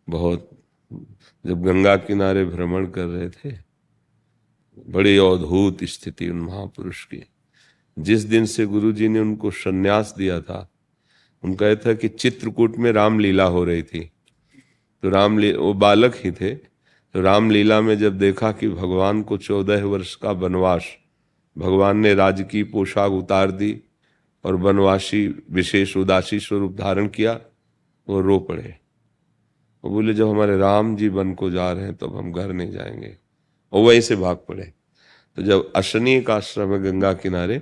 बहुत, जब गंगा किनारे भ्रमण कर रहे थे, बड़ी अद्भुत स्थिति उन महापुरुष की। जिस दिन से गुरु जी ने उनको संन्यास दिया था, उनका यह था कि चित्रकूट में रामलीला हो रही थी। तो वो बालक ही थे, तो रामलीला में जब देखा कि भगवान को 14 वर्ष का वनवास, भगवान ने राजकीय पोशाक उतार दी और वनवासी विशेष उदासी स्वरूप धारण किया, वो रो पड़े। वो बोले जब हमारे राम जी वन को जा रहे हैं तब हम घर नहीं जाएंगे, और वहीं से भाग पड़े। तो जब अशनीय का आश्रम है गंगा किनारे,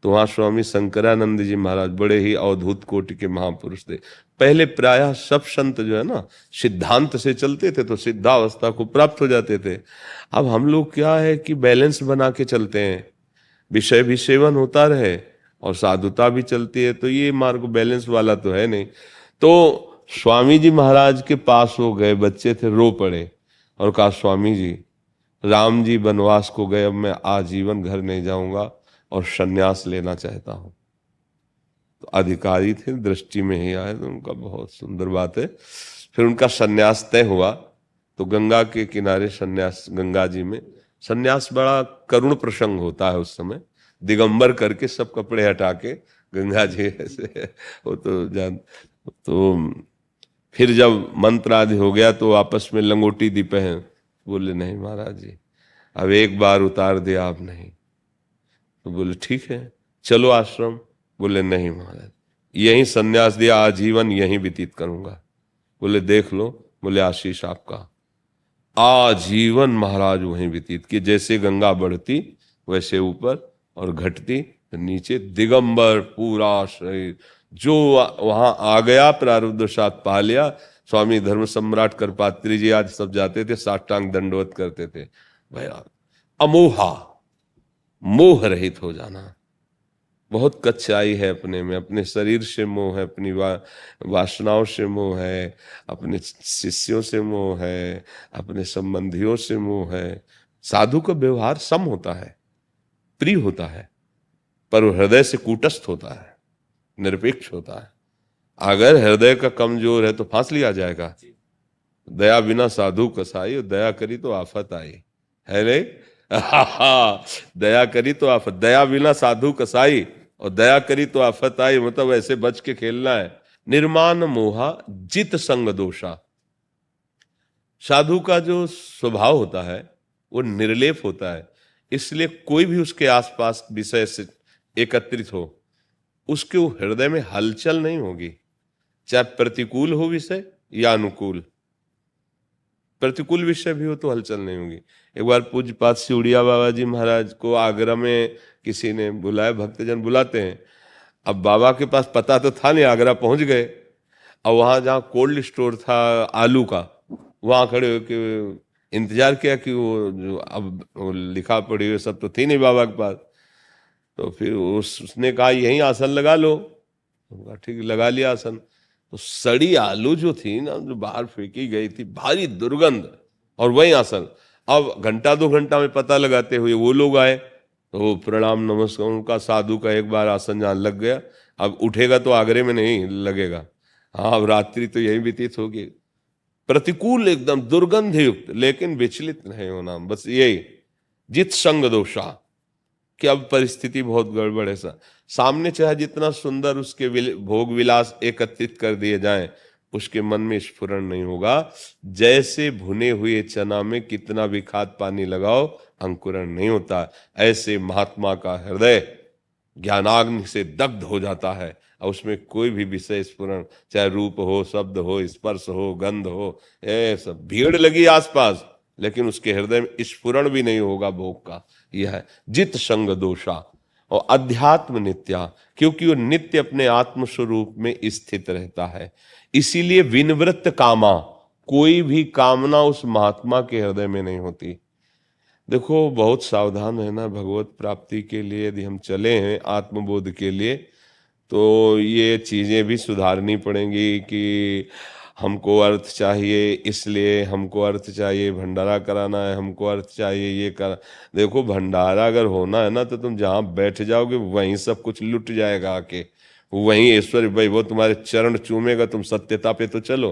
तो वहाँ स्वामी शंकरानंद जी महाराज बड़े ही अवधूत कोटि के महापुरुष थे। पहले प्रायः सब संत जो है ना सिद्धांत से चलते थे तो सिद्धावस्था को प्राप्त हो जाते थे। अब हम लोग क्या है कि बैलेंस बना के चलते हैं, विषय भी सेवन होता रहे और साधुता भी चलती है, तो ये मार्ग बैलेंस वाला तो है नहीं। तो स्वामी जी महाराज के पास हो गए, बच्चे थे, रो पड़े और कहा स्वामी जी राम जी वनवास को गए, अब मैं आजीवन घर नहीं जाऊंगा और संन्यास लेना चाहता हूं। तो अधिकारी थे, दृष्टि में ही आए, तो उनका बहुत सुंदर बात है। फिर उनका संन्यास तय हुआ, तो गंगा के किनारे संन्यास, गंगा जी में संन्यास बड़ा करुण प्रसंग होता है उस समय। दिगंबर करके सब कपड़े हटा के गंगा जी ऐसे वो तो जान। तो फिर जब मंत्र आदि हो गया तो आपस में लंगोटी दी पहन, बोले नहीं महाराज जी अब एक बार उतार दिया आप नहीं। तो बोले ठीक है चलो आश्रम। बोले नहीं महाराज यहीं संन्यास दिया, आजीवन यहीं व्यतीत करूंगा। बोले देख लो, बोले आशीष आपका। आजीवन महाराज वहीं व्यतीत कि जैसे गंगा बढ़ती वैसे ऊपर और घटती तो नीचे, दिगंबर पूरा शरीर। जो वहां आ गया प्रारब्ध साथ पा लिया। स्वामी धर्म सम्राट करपात्री जी आज सब जाते थे, साष्टांग दंडवत करते थे। भैया अमोहा, मोह रहित हो जाना। बहुत कच्चाई है अपने में, अपने शरीर से मोह है, अपनी वासनाओं से मोह है, अपने शिष्यों से मोह है, अपने संबंधियों से मोह है। साधु का व्यवहार सम होता है, प्रिय होता है, पर वो हृदय से कूटस्थ होता है, निरपेक्ष होता है। अगर हृदय का कमजोर है तो फांस लिया जाएगा। दया बिना साधु कसाई, दया करी तो आफत आई है नहीं। दया करी तो आफत, दया बिना साधु कसाई और दया करी तो आफत आई, मतलब ऐसे बच के खेलना है। निर्माण मोहा जित संग दोषा। साधु का जो स्वभाव होता है वो निर्लेप होता है, इसलिए कोई भी उसके आसपास विषय से एकत्रित हो, उसके वो हृदय में हलचल नहीं होगी, चाहे प्रतिकूल हो विषय या अनुकूल। प्रतिकूल विषय भी हो तो हलचल नहीं होगी। एक बार पूज्यपाद सिउड़िया बाबा जी महाराज को आगरा में किसी ने बुलाया, भक्तजन बुलाते हैं। अब बाबा के पास पता तो था नहीं, आगरा पहुंच गए। अब वहां जहाँ कोल्ड स्टोर था आलू का, वहां खड़े होकर इंतजार किया कि वो जो अब वो लिखा पढ़ी हुई सब तो थी नहीं बाबा के पास। तो फिर उसने कहा यहीं आसन लगा लो। ठीक लगा लिया आसन। तो सड़ी आलू जो थी ना, जो बाहर फेंकी गई थी, भारी दुर्गंध, और वही आसन। अब घंटा 2 घंटा में पता लगाते हुए वो लोग आए, तो प्रणाम नमस्कार उनका, साधु का एक बार आसन जहाँ लग गया, अब उठेगा तो आगरे में नहीं लगेगा। हाँ अब रात्रि तो यही व्यतीत होगी। प्रतिकूल एकदम दुर्गंध युक्त, लेकिन विचलित नहीं होना, बस यही जित संग दोषा कि अब परिस्थिति बहुत गड़बड़ है। सामने चाहे जितना सुंदर उसके भोग विलास एकत्रित कर दिए जाएं, उसके मन में स्फुरण नहीं होगा। जैसे भुने हुए चना में कितना भी खाद पानी लगाओ अंकुरण नहीं होता, ऐसे महात्मा का हृदय ज्ञानाग्नि से दग्ध हो जाता है और उसमें कोई भी विषय स्फुरण, चाहे रूप हो, शब्द हो, स्पर्श हो, गंध हो, ये सब भीड़ लगी आसपास, लेकिन उसके हृदय में स्फुरण भी नहीं होगा भोग का। यह है जित संग दोषा। और अध्यात्म नित्या, क्योंकि वो नित्य अपने आत्म स्वरूप में स्थित रहता है, इसीलिए विनवृत्त कामा, कोई भी कामना उस महात्मा के हृदय में नहीं होती। देखो बहुत सावधान रहना भगवत प्राप्ति के लिए। यदि हम चले हैं आत्मबोध के लिए तो ये चीजें भी सुधारनी पड़ेंगी कि हमको अर्थ चाहिए, इसलिए हमको अर्थ चाहिए, भंडारा कराना है, हमको अर्थ चाहिए, ये कर। देखो भंडारा अगर होना है ना तो तुम जहां बैठ जाओगे वहीं सब कुछ लुट जाएगा आके, वहीं ऐश्वर्य भाई वो तुम्हारे चरण चूमेगा, तुम सत्यता पे तो चलो।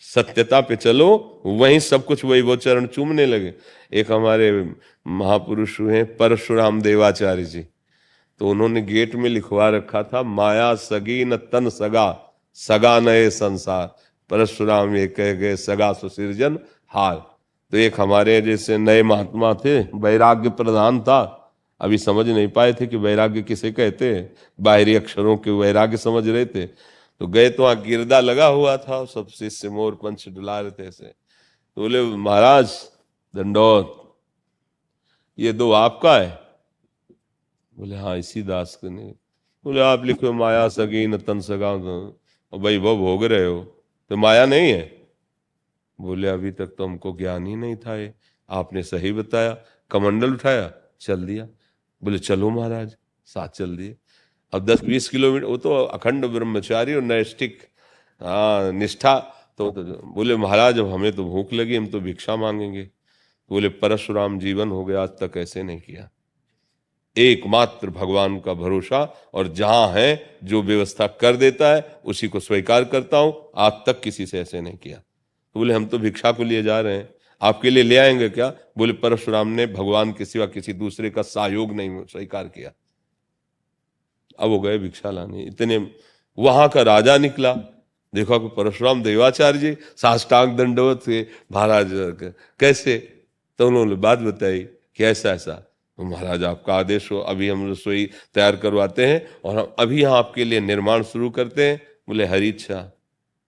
सत्यता पे चलो, वहीं सब कुछ वही वो चरण चूमने लगे। एक हमारे महापुरुष हुए परशुराम देवाचार्य जी, तो उन्होंने गेट में लिखवा रखा था, माया सगी न तन सगा, सगा नए संसार, परशुराम ये कह गए सगा सुसिरजन हार। तो एक हमारे जैसे नए महात्मा थे, वैराग्य प्रधान था, अभी समझ नहीं पाए थे कि वैराग्य किसे कहते हैं, बाहरी अक्षरों के वैराग्य समझ रहे थे। तो गए तो वहां गिरदा लगा हुआ था, सब शिष्य मोर पंच डुला रहे थे ऐसे। तो बोले महाराज दंडौत, ये दो आपका है? बोले हाँ इसी दास के ने। बोले आप लिखो माया सगी न तन सगा, और भाई वो भोग रहे हो तो माया नहीं है? बोले अभी तक तो हमको ज्ञान ही नहीं था, ये आपने सही बताया। कमंडल उठाया, चल दिया। बोले चलो महाराज, साथ चल दिए। अब 10-20 किलोमीटर, वो तो अखंड ब्रह्मचारी और नैष्ठिक हाँ निष्ठा। तो बोले महाराज अब हमें तो भूख लगी, हम तो भिक्षा मांगेंगे। बोले परशुराम जीवन हो गया, आज तक ऐसे नहीं किया, एकमात्र भगवान का भरोसा, और जहां है जो व्यवस्था कर देता है उसी को स्वीकार करता हूं, आज तक किसी से ऐसे नहीं किया। तो बोले हम तो भिक्षा को लिए जा रहे हैं, आपके लिए ले आएंगे क्या? बोले परशुराम ने भगवान के सिवा किसी दूसरे का सहयोग नहीं स्वीकार किया। अब वो गए भिक्षा लाने, इतने वहां का राजा निकला, देखा कि परशुराम देवाचार्य जी साष्टांग दंडवत थे महाराज, कैसे? तो उन्होंने बात बताई कि ऐसा ऐसा। तो महाराज आपका आदेश हो, अभी हम रसोई तैयार करवाते हैं और हम अभी यहाँ आपके लिए निर्माण शुरू करते हैं। बोले हरी इच्छा,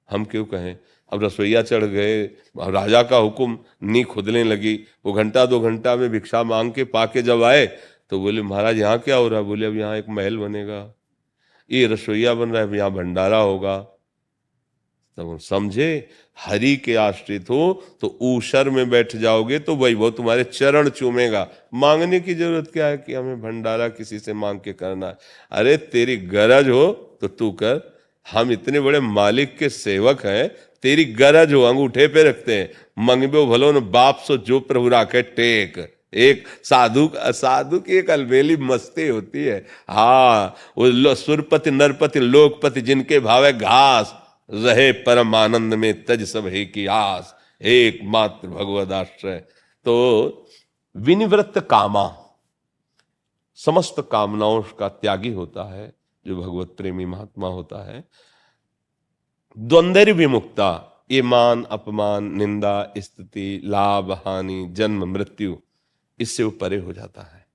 हम क्यों कहें। अब रसोईया चढ़ गए, राजा का हुक्म, नी खुदने लगी। वो घंटा 2 घंटा में भिक्षा मांग के पाके जब आए तो बोले महाराज यहाँ क्या हो रहा है? बोले अब यहाँ एक महल बनेगा, ये रसोईया बन रहा है, यहाँ भंडारा होगा। तब समझे, हरि के आश्रित हो तो ऊषर में बैठ जाओगे तो वही वो तुम्हारे चरण चूमेगा। मांगने की जरूरत क्या है कि हमें भंडारा किसी से मांग के करना है? अरे तेरी गरज हो तो तू कर, हम इतने बड़े मालिक के सेवक हैं, तेरी गरज हो अंगूठे पे रखते हैं, मंगबो भलो न बाप सो जो प्रभु राखे टेक। एक साधु की एक अलबेली मस्ती होती है। हाँ वो सुरपति नरपति लोकपति जिनके भावे घास, रहे परम आनंद में तज सब है की आस, एकमात्र भगवद आश्रय। तो विनिवृत्त कामा, समस्त कामनाओं का त्यागी होता है जो भगवत प्रेमी महात्मा होता है। द्वंद्व विमुक्ता, ये मान अपमान निंदा स्तुति लाभ हानि जन्म मृत्यु, इससे वो परे हो जाता है,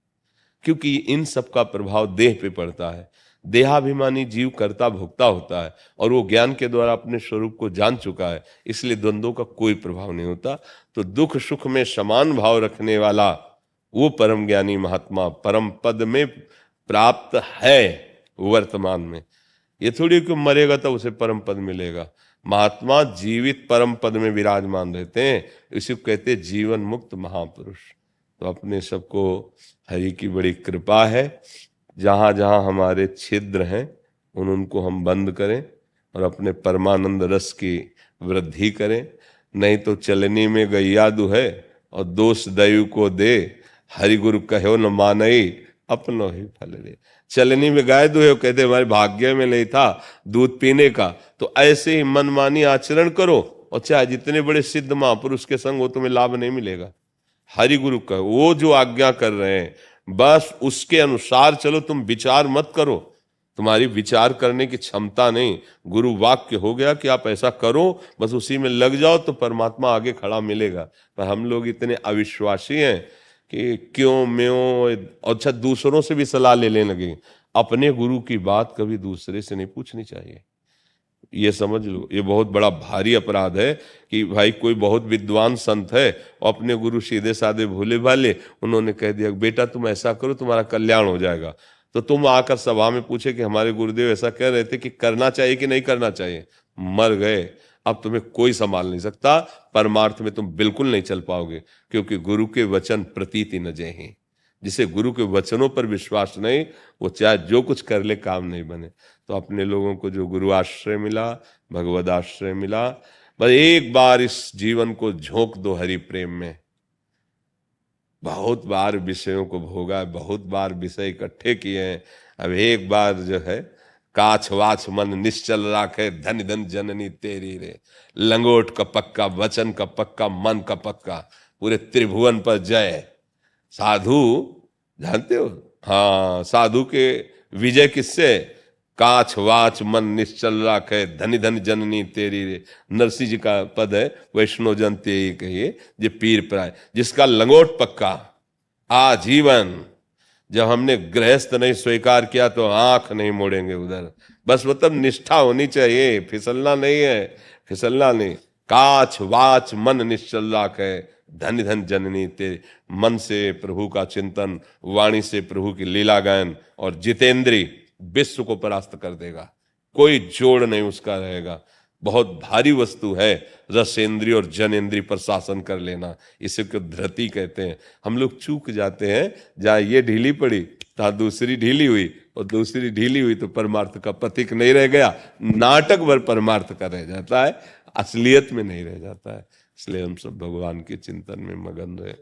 क्योंकि इन सब का प्रभाव देह पे पड़ता है। देहाभिमानी जीव कर्ता भोक्ता होता है और वो ज्ञान के द्वारा अपने स्वरूप को जान चुका है, इसलिए द्वंद्वों का कोई प्रभाव नहीं होता। तो दुख सुख में समान भाव रखने वाला वो परम ज्ञानी महात्मा परम पद में प्राप्त है वर्तमान में। ये थोड़ी कि मरेगा तो उसे परम पद मिलेगा। महात्मा जीवित परम पद में विराजमान रहते हैं, इसी को कहते हैं जीवन मुक्त महापुरुष। तो अपने सबको हरि की बड़ी कृपा है, जहाँ जहाँ हमारे छिद्र हैं उनको हम बंद करें और अपने परमानंद रस की वृद्धि करें। नहीं तो चलनी में गैया दुहे और दोष दयु को दे, हरि गुरु कहो न मानई अपनो ही फल दे। चलनी में गाय दुहे, कहते हमारे भाग्य में नहीं था दूध पीने का, तो ऐसे ही मनमानी आचरण करो और चाहे जितने बड़े सिद्ध महापुरुष के संग हो तुम्हें लाभ नहीं मिलेगा। हरि गुरु का वो जो आज्ञा कर रहे हैं बस उसके अनुसार चलो, तुम विचार मत करो, तुम्हारी विचार करने की क्षमता नहीं। गुरु वाक्य हो गया कि आप ऐसा करो, बस उसी में लग जाओ तो परमात्मा आगे खड़ा मिलेगा। पर हम लोग इतने अविश्वासी हैं कि क्यों म्यों, अच्छा दूसरों से भी सलाह लेने लगे। अपने गुरु की बात कभी दूसरे से नहीं पूछनी चाहिए, ये समझ लो। ये बहुत बड़ा भारी अपराध है कि भाई कोई बहुत विद्वान संत है और अपने गुरु सीधे साधे भोले भाले, उन्होंने कह दिया बेटा तुम ऐसा करो तुम्हारा कल्याण हो जाएगा, तो तुम आकर सभा में पूछे कि हमारे गुरुदेव ऐसा कह रहे थे कि करना चाहिए कि नहीं करना चाहिए, मर गए। अब तुम्हें कोई संभाल नहीं सकता, परमार्थ में तुम बिल्कुल नहीं चल पाओगे, क्योंकि गुरु के वचन प्रतीति न जय हैं। जिसे गुरु के वचनों पर विश्वास नहीं, वो चाहे जो कुछ कर ले काम नहीं बने। तो अपने लोगों को जो गुरु आश्रय मिला, भगवद आश्रय मिला, बस एक बार इस जीवन को झोंक दो हरि प्रेम में। बहुत बार विषयों को भोगा, बहुत बार विषय इकट्ठे किए हैं, अब एक बार जो है काछ वाछ मन निश्चल राखे, धन धन जननी तेरी रे। लंगोट का पक्का, वचन का पक्का, मन का पक्का, पूरे त्रिभुवन पर जय। साधु जानते हो, हाँ, साधु के विजय किससे? काछ वाच मन निश्चल राखे, धनि धन जननी तेरी रे। नरसिंह जी का पद है, वैष्णव जन ते कहिए जे पीर प्राय। जिसका लंगोट पक्का, आजीवन। जब हमने गृहस्थ नहीं स्वीकार किया तो आंख नहीं मोड़ेंगे उधर। बस मतलब निष्ठा होनी चाहिए, फिसलना नहीं है, फिसलना नहीं। काछ वाच मन निश्चल राखे, धन धन जननी तेरे। मन से प्रभु का चिंतन, वाणी से प्रभु की लीला गायन, और जितेंद्री विश्व को परास्त कर देगा, कोई जोड़ नहीं उसका रहेगा। बहुत भारी वस्तु है रसेंद्री और जनेंद्री पर शासन कर लेना, इसे को धृति कहते हैं। हम लोग चूक जाते हैं, जहाँ ये ढीली पड़ी तहाँ दूसरी ढीली हुई, और दूसरी ढीली हुई तो परमार्थ का प्रतीक नहीं रह गया, नाटक भर परमार्थ का रह जाता है, असलियत में नहीं रह जाता है। इसलिए हम सब भगवान के चिंतन में मगन रहे।